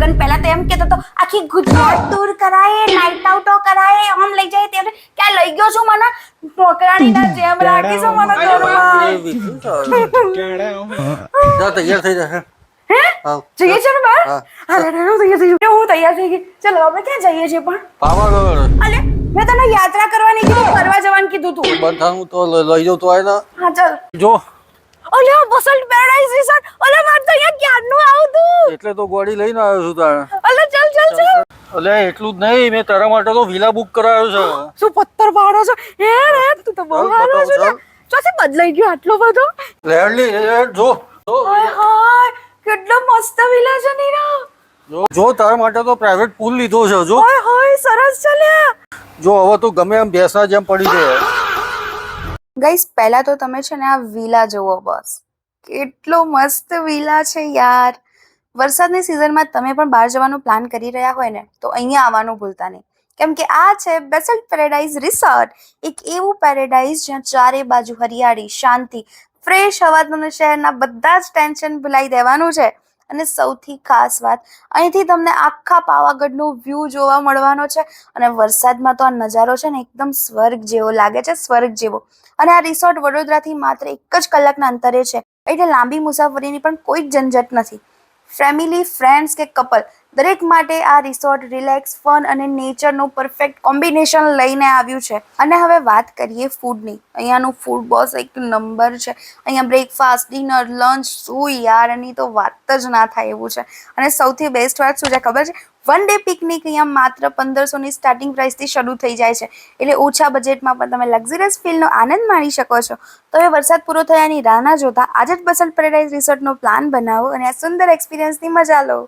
લગન પહેલા તો એમ કહેતો હતો આખી ગુજરાત ટૂર કરાય, નાઇટ આઉટો કરાય, આમ લઈ જાય તે ક્યાં લઈ ગયો છું મને નોકરાણીના જેમ રાખીશું મને ઘરમાં. તૈયાર થઈ જશે. જઈએ છે ને બહાર? અરે હું તૈયાર થઈ ગઈ. હું તૈયાર થઈ ગઈ. ચલો આપણે ક્યાં જઈએ છીએ પણ? પાવાગઢ. અલે મેં તને યાત્રા કરવાની કીધું, ફરવા જવાનું કીધું તું. બધાનું તો લઈ જાઉં તો આય ને. હા ચાલ. જો અલે બસન્ટ પેરાડાઇઝ રિસોર્ટ. અલે મારે તો અહીંયા ક્યારનું આવું તું. એટલે તો ગાડી લઈને આવ્યો છું તારે. અલે ચાલ ચાલ ચાલ. અલે એટલું જ નહીં, મેં તારા માટે તો વિલા બુક કરાવ્યો છે. શું પથ્થર પાડો છો? હે તું તો બહુ હારો છો. ચોથી બદલાઈ ગયો આટલો બધો. લેડલી જો હાય હાય કેટલો મસ્ત વિલા છે નીરા. જો તારા માટે તો પ્રાઇવેટ પૂલ લીધો છે. જો હાય હાય સરસ ચાલ્યા. જો હવે તું ગમે એમ ભેંસના જેમ પડી જાય. ગાઈસ પહેલા તો તમે છે ને આ વિલા જુઓ બસ. કેટલો મસ્ત વિલા છે યાર. વરસાદની સિઝનમાં તમે પણ બહાર જવાનું પ્લાન કરી રહ્યા હોય ને તો અહીંયા આવવાનું ભૂલતા નહીં. કેમ કે આ છે બેસન્ટ પેરાડાઇઝ રિસોર્ટ. એક એવું પેરાડાઇઝ જ્યાં ચારે બાજુ હરિયાળી, શાંતિ, ફ્રેશ હવા, તમને શહેરના બધા જ ટેન્શન ભૂલાઈ દેવાનું છે. અને સૌથી ખાસ વાત, અહીંથી તમને આખા પાવાગઢનો વ્યૂ જોવા મળવાનો છે. અને વરસાદમાં તો આ નજારો છે ને એકદમ સ્વર્ગ જેવો લાગે છે, સ્વર્ગ જેવો. અને આ રિસોર્ટ વડોદરાથી માત્ર 1 જ કલાકના અંતરે છે. એટલે લાંબી મુસાફરીની પણ કોઈ જ ઝંઝટ નથી. ફેમિલી, ફ્રેન્ડ્સ કે કપલ દરેક માટે આ રિસોર્ટ રિલેક્સ, ફન અને નેચરનું પરફેક્ટ કોમ્બિનેશન લઈને આવ્યું છે. અને હવે વાત કરીએ ફૂડની. અહીંયાનું ફૂડ બોસ એક નંબર છે. અહીંયા બ્રેકફાસ્ટ, ડિનર, લંચ, શું યાર એની તો વાત જ ના થાય એવું છે. અને સૌથી બેસ્ટ વાત શું છે ખબર છે? 1 ડે પિકનિક અહીંયા માત્ર 1500ની સ્ટાર્ટિંગ પ્રાઇસથી શરૂ થઈ જાય છે. એટલે ઓછા બજેટમાં પણ તમે લક્ઝરિયસ ફીલનો આનંદ માણી શકો છો. તો હવે વરસાદ પૂરો થયાની રાહ ના જોતા આજે જ બેસન્ટ પેરાડાઇઝ રિસોર્ટનો પ્લાન બનાવો અને આ સુંદર એક્સપિરિયન્સની મજા લો.